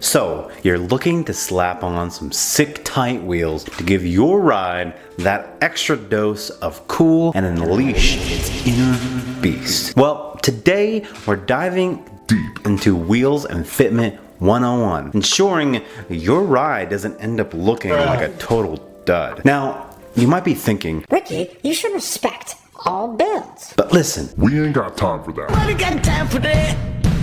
So, you're looking to slap on some sick tight wheels to give your ride that extra dose of cool and unleash its inner beast. Well, today we're diving deep into Wheels and Fitment 101, ensuring your ride doesn't end up looking like a total dud. Now, you might be thinking, Ricky, you should respect all builds. but listen, We ain't got time for that. Nobody got time for that.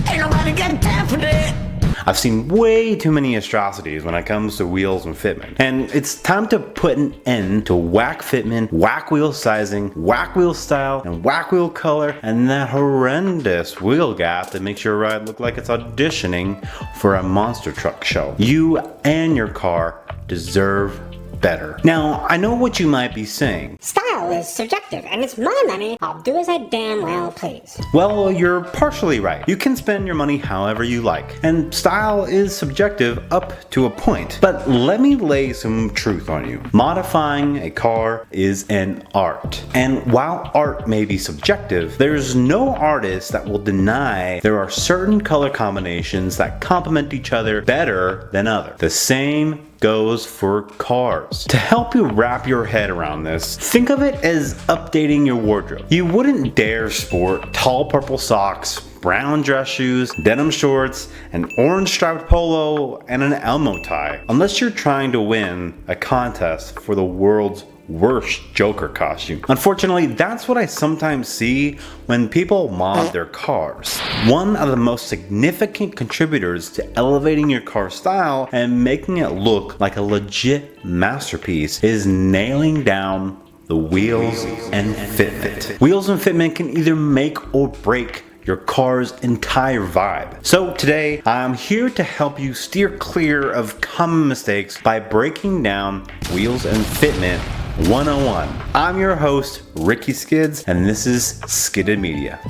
Ain't nobody got time for that. I've seen way too many atrocities when it comes to wheels and fitment. And it's time to put an end to whack fitment, whack wheel sizing, whack wheel style, and whack wheel color, and that horrendous wheel gap that makes your ride look like it's auditioning for a monster truck show. You and your car deserve better. Now, I know what you might be saying. Style is subjective, and it's my money. I'll do as I damn well please. Well, you're partially right. You can spend your money however you like, and style is subjective up to a point. But let me lay some truth on you. Modifying a car is an art. And while art may be subjective, there's no artist that will deny there are certain color combinations that complement each other better than others. The same goes for cars. To help you wrap your head around this, think of it as updating your wardrobe. You wouldn't dare sport tall purple socks, brown dress shoes, denim shorts, an orange striped polo, and an Elmo tie unless you're trying to win a contest for the world's worst Joker costume. Unfortunately, that's what I sometimes see when people mod their cars. One of the most significant contributors to elevating your car style and making it look like a legit masterpiece is nailing down the wheels and fitment. Wheels and fitment can either make or break your car's entire vibe. So today, I'm here to help you steer clear of common mistakes by breaking down Wheels and Fitment 101. I'm your host, Ricky Skids, and this is Skidded Media.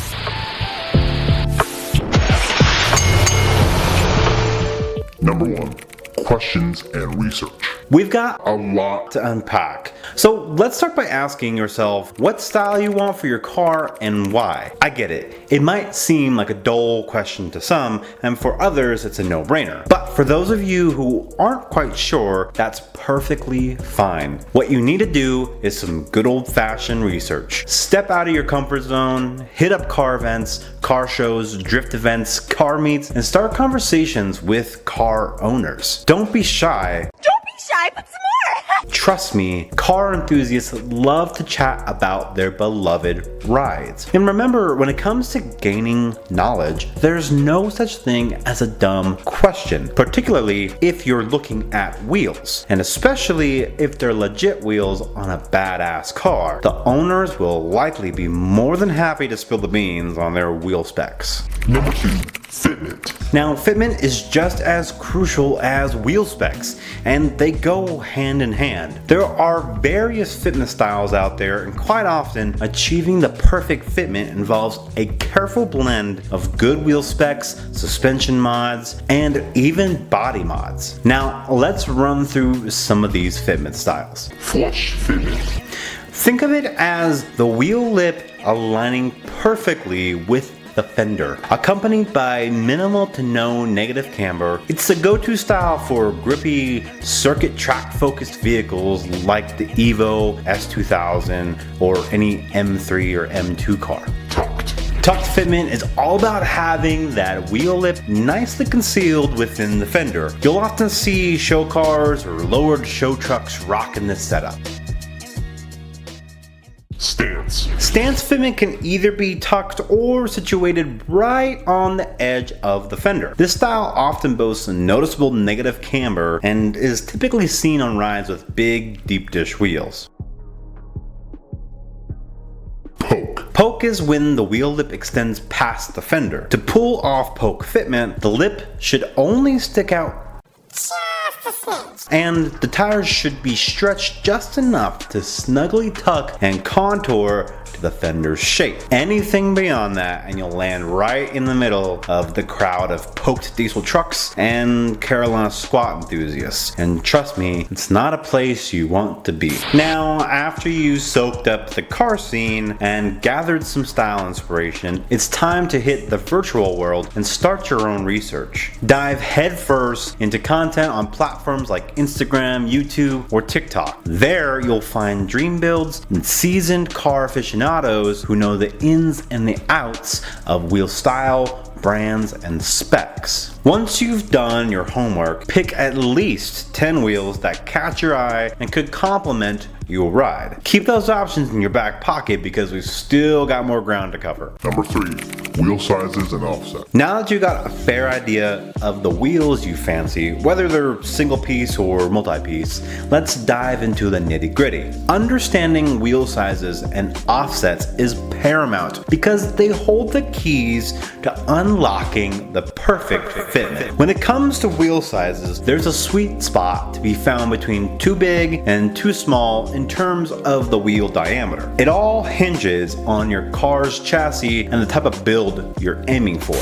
Number 1, questions and research. We've got A lot. to unpack. So let's start by asking yourself what style you want for your car and why. I get it. It might seem like a dull question to some, and for others it's a no-brainer. But for those of you who aren't quite sure, that's perfectly fine. What you need to do is some good old-fashioned research. Step out of your comfort zone, hit up car events, car shows, drift events, car meets, and start conversations with car owners. Don't be shy. Shy, but some more. Trust me, car enthusiasts love to chat about their beloved rides. And remember, when it comes to gaining knowledge, there's no such thing as a dumb question, particularly if you're looking at wheels. And especially if they're legit wheels on a badass car, the owners will likely be more than happy to spill the beans on their wheel specs. Number 2, fitment. Now, fitment is just as crucial as wheel specs, and they go hand in hand. There are various fitment styles out there, and quite often, achieving the perfect fitment involves a careful blend of good wheel specs, suspension mods, and even body mods. Now, let's run through some of these fitment styles. Flush fitment. Think of it as the wheel lip aligning perfectly with the fender. Accompanied by minimal to no negative camber, it's the go-to style for grippy circuit track focused vehicles like the Evo S2000 or any M3 or M2 car. Tucked fitment is all about having that wheel lip nicely concealed within the fender. You'll often see show cars or lowered show trucks rocking this setup. Stance. Stance fitment can either be tucked or situated right on the edge of the fender. This style often boasts a noticeable negative camber and is typically seen on rides with big deep dish wheels. Poke. Poke is when the wheel lip extends past the fender. To pull off poke fitment, the lip should only stick out and the tires should be stretched just enough to snugly tuck and contour the fender's shape. Anything beyond that and you'll land right in the middle of the crowd of poked diesel trucks and Carolina squat enthusiasts. And trust me, it's not a place you want to be. Now, after you soaked up the car scene and gathered some style inspiration, it's time to hit the virtual world and start your own research. Dive headfirst into content on platforms like Instagram, YouTube, or TikTok. There you'll find dream builds and seasoned car aficionados who know the ins and the outs of wheel style, brands, and specs. Once you've done your homework, pick at least 10 wheels that catch your eye and could complement your ride. Keep those options in your back pocket because we've still got more ground to cover. Number 3, wheel sizes and offset. Now that you got a fair idea of the wheels you fancy, whether they're single piece or multi-piece, let's dive into the nitty-gritty. Understanding wheel sizes and offsets is paramount because they hold the keys to unlocking the perfect fitment. When it comes to wheel sizes, there's a sweet spot to be found between too big and too small in terms of the wheel diameter. It all hinges on your car's chassis and the type of build you're aiming for.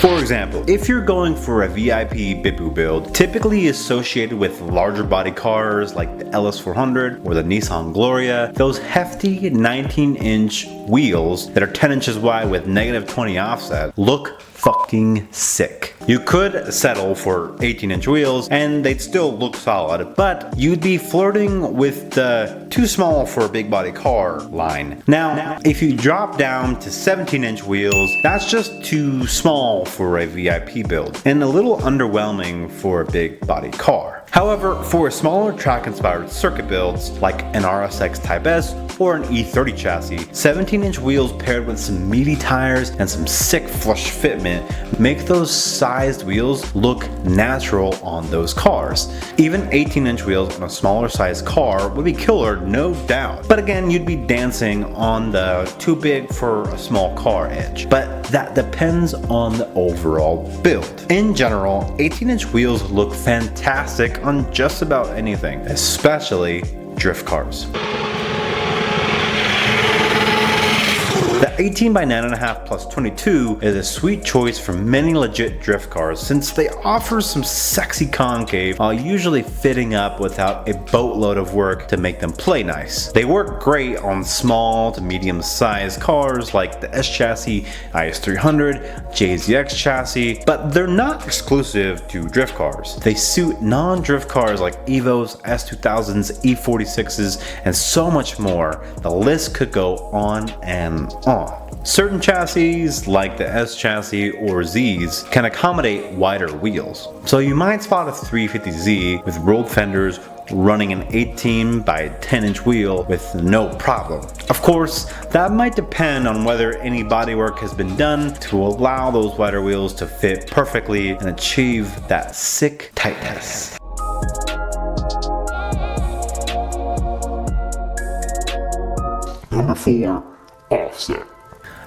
For example, if you're going for a VIP Bipu build, typically associated with larger body cars like the LS400 or the Nissan Gloria, those hefty 19-inch wheels that are 10 inches wide with -20 offset look fucking sick. You could settle for 18-inch wheels and they'd still look solid, but you'd be flirting with the too small for a big body car line. Now, if you drop down to 17-inch wheels, that's just too small for a VIP build and a little underwhelming for a big body car. However, for smaller track-inspired circuit builds like an RSX Type S or an E30 chassis, 17-inch wheels paired with some meaty tires and some sick flush fitment make those sized wheels look natural on those cars. Even 18-inch wheels on a smaller sized car would be killer, no doubt. But again, you'd be dancing on the too big for a small car edge. But that depends on the overall build. In general, 18-inch wheels look fantastic on just about anything, especially drift cars. The 18 by 9.5 plus 22 is a sweet choice for many legit drift cars since they offer some sexy concave while usually fitting up without a boatload of work to make them play nice. They work great on small to medium sized cars like the S chassis, IS300, JZX chassis, but they're not exclusive to drift cars. They suit non-drift cars like Evos, S2000s, E46s, and so much more. The list could go on and on. Certain chassis, like the S chassis or Zs, can accommodate wider wheels. So you might spot a 350Z with rolled fenders running an 18 by 10-inch wheel with no problem. Of course, that might depend on whether any bodywork has been done to allow those wider wheels to fit perfectly and achieve that sick tightness. Number 4, offset.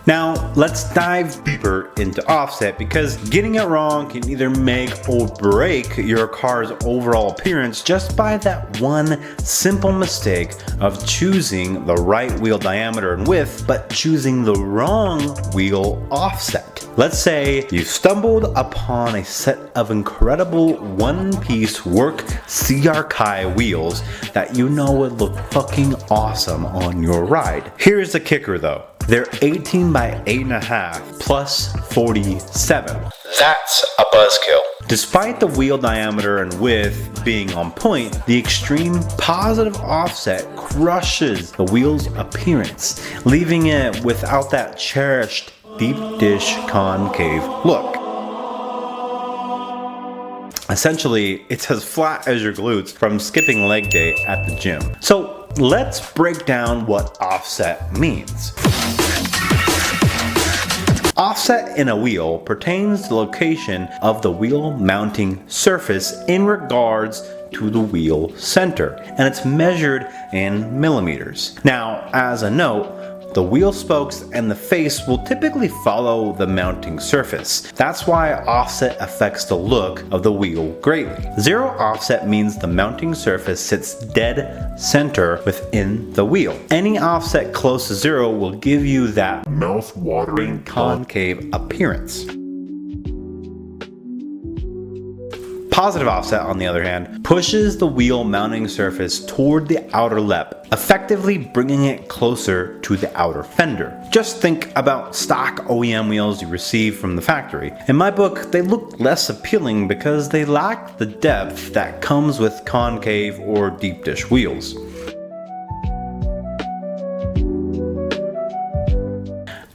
Now, let's dive deeper into offset because getting it wrong can either make or break your car's overall appearance just by that one simple mistake of choosing the right wheel diameter and width, but choosing the wrong wheel offset. Let's say you stumbled upon a set of incredible one-piece work CR Kai wheels that you know would look fucking awesome on your ride. Here's the kicker though. They're 18 by 8.5 plus 47. That's a buzzkill. Despite the wheel diameter and width being on point, the extreme positive offset crushes the wheel's appearance, leaving it without that cherished deep dish concave look. Essentially, it's as flat as your glutes from skipping leg day at the gym. So let's break down what offset means. Offset in a wheel pertains to the location of the wheel mounting surface in regards to the wheel center, and it's measured in millimeters. Now, as a note, the wheel spokes and the face will typically follow the mounting surface. That's why offset affects the look of the wheel greatly. Zero offset means the mounting surface sits dead center within the wheel. Any offset close to zero will give you that Mouth-watering concave appearance. Positive offset, on the other hand, pushes the wheel mounting surface toward the outer lip, effectively bringing it closer to the outer fender. Just think about stock OEM wheels you receive from the factory. In my book, they look less appealing because they lack the depth that comes with concave or deep dish wheels.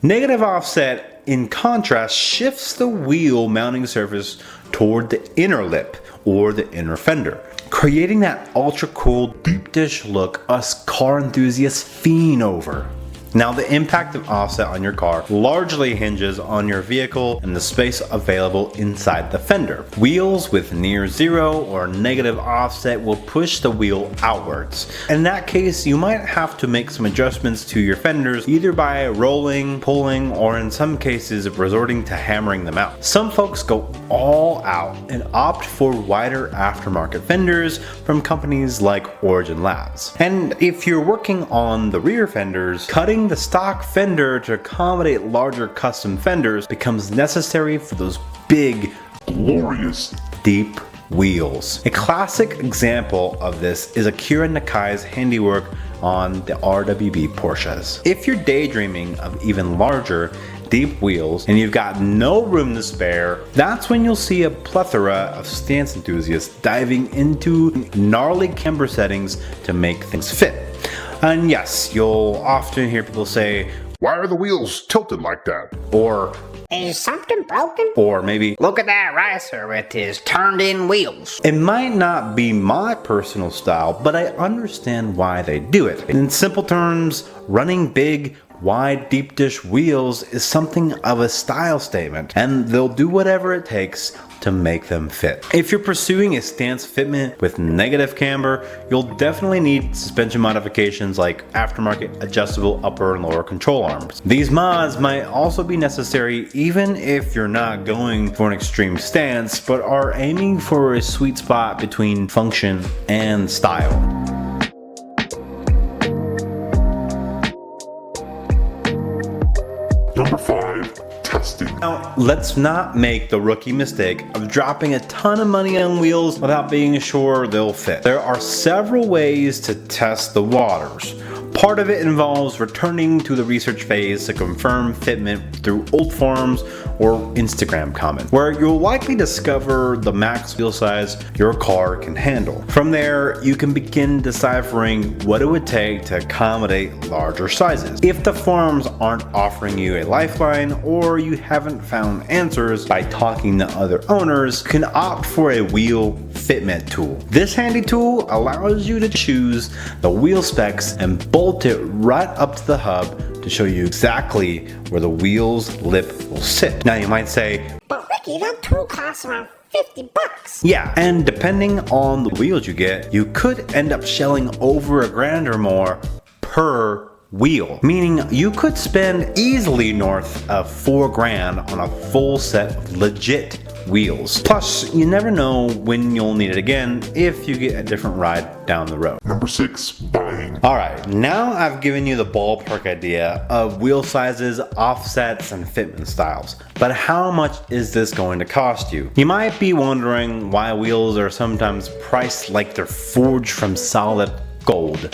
Negative offset, in contrast, shifts the wheel mounting surface toward the inner lip or the inner fender, creating that ultra cool deep dish look us car enthusiasts fiend over. Now, the impact of offset on your car largely hinges on your vehicle and the space available inside the fender. Wheels with near zero or negative offset will push the wheel outwards. In that case, you might have to make some adjustments to your fenders, either by rolling, pulling, or in some cases resorting to hammering them out. Some folks go all out and opt for wider aftermarket fenders from companies like Origin Labs. And if you're working on the rear fenders, cutting the stock fender to accommodate larger custom fenders becomes necessary for those big, glorious deep wheels. A classic example of this is Akira Nakai's handiwork on the RWB Porsches. If you're daydreaming of even larger, deep wheels and you've got no room to spare, that's when you'll see a plethora of stance enthusiasts diving into gnarly camber settings to make things fit. And yes, you'll often hear people say, "Why are the wheels tilted like that?" or Is something broken? or maybe, Look at that racer with his turned-in wheels. it might not be my personal style, but I understand why they do it. In simple terms, running big, wide, deep dish wheels is something of a style statement, and they'll do whatever it takes to make them fit. If you're pursuing a stance fitment with negative camber, you'll definitely need suspension modifications like aftermarket adjustable upper and lower control arms. These mods might also be necessary even if you're not going for an extreme stance, but are aiming for a sweet spot between function and style. Number 5. Testing. Now, let's not make the rookie mistake of dropping a ton of money on wheels without being sure they'll fit. There are several ways to test the waters. Part of it involves returning to the research phase to confirm fitment through old forums or Instagram comments, where you'll likely discover the max wheel size your car can handle. From there, you can begin deciphering what it would take to accommodate larger sizes. If the forums aren't offering you a lifeline, or you haven't found answers by talking to other owners, you can opt for a wheel fitment tool. This handy tool allows you to choose the wheel specs and bolt it right up to the hub to show you exactly where the wheel's lip will sit. Now you might say, But Ricky, that tool costs around $50. yeah, and depending on the wheels you get, you could end up shelling over $1,000 or more per wheel, meaning you could spend easily north of $4,000 on a full set of legit wheels. Plus, you never know when you'll need it again if you get a different ride down the road. Number 6. Buying. Alright, now I've given you the ballpark idea of wheel sizes, offsets, and fitment styles. But how much is this going to cost you? You might be wondering why wheels are sometimes priced like they're forged from solid gold.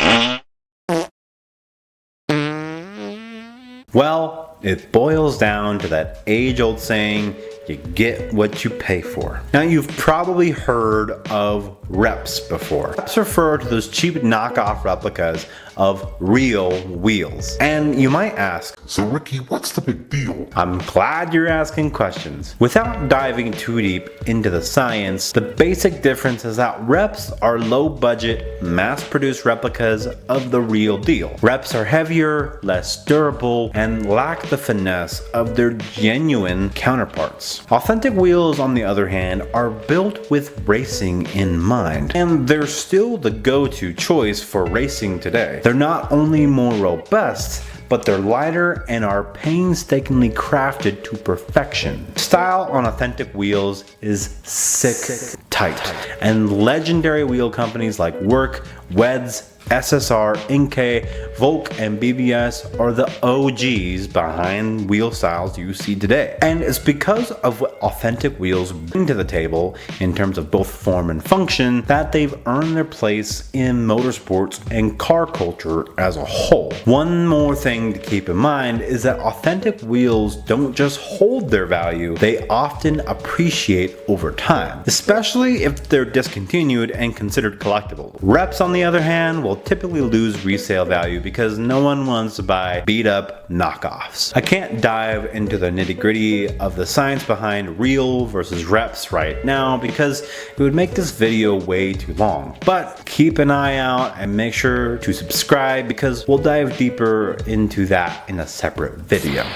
Well, it boils down to that age-old saying, you get what you pay for. Now, you've probably heard of reps before. Reps refer to those cheap knockoff replicas of real wheels. And you might ask, So Ricky, what's the big deal? I'm glad you're asking questions. Without diving too deep into the science, the basic difference is that reps are low-budget, mass-produced replicas of the real deal. Reps are heavier, less durable, and lack the finesse of their genuine counterparts. Authentic wheels, on the other hand, are built with racing in mind, and they're still the go-to choice for racing today. They're not only more robust, but they're lighter and are painstakingly crafted to perfection. Style on authentic wheels is sick tight, and legendary wheel companies like Work, Weds, SSR, Inkei, Volk, and BBS are the OGs behind wheel styles you see today. And it's because of what authentic wheels bring to the table in terms of both form and function that they've earned their place in motorsports and car culture as a whole. One more thing to keep in mind is that authentic wheels don't just hold their value, they often appreciate over time, especially if they're discontinued and considered collectible. Reps, on the other hand, will typically lose resale value because no one wants to buy beat up knockoffs. I can't dive into the nitty gritty of the science behind real versus reps right now because it would make this video way too long. But keep an eye out and make sure to subscribe because we'll dive deeper into that in a separate video.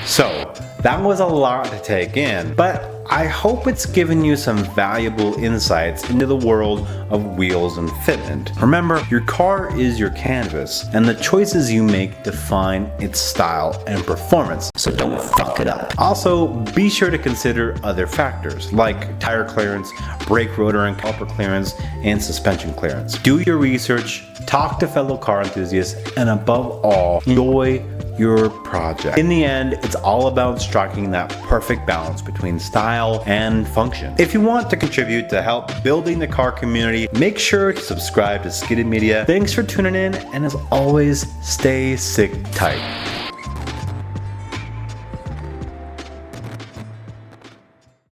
So, that was a lot to take in, but I hope it's given you some valuable insights into the world of wheels and fitment. Remember, your car is your canvas, and the choices you make define its style and performance, so don't fuck it up. Also, be sure to consider other factors like tire clearance, brake rotor and caliper clearance, and suspension clearance. Do your research, talk to fellow car enthusiasts, and above all, enjoy your project. In the end, it's all about striking that perfect balance between style and function. If you want to contribute to help building the car community, make sure to subscribe to Skidded Media. Thanks for tuning in, and as always, stay sick tight.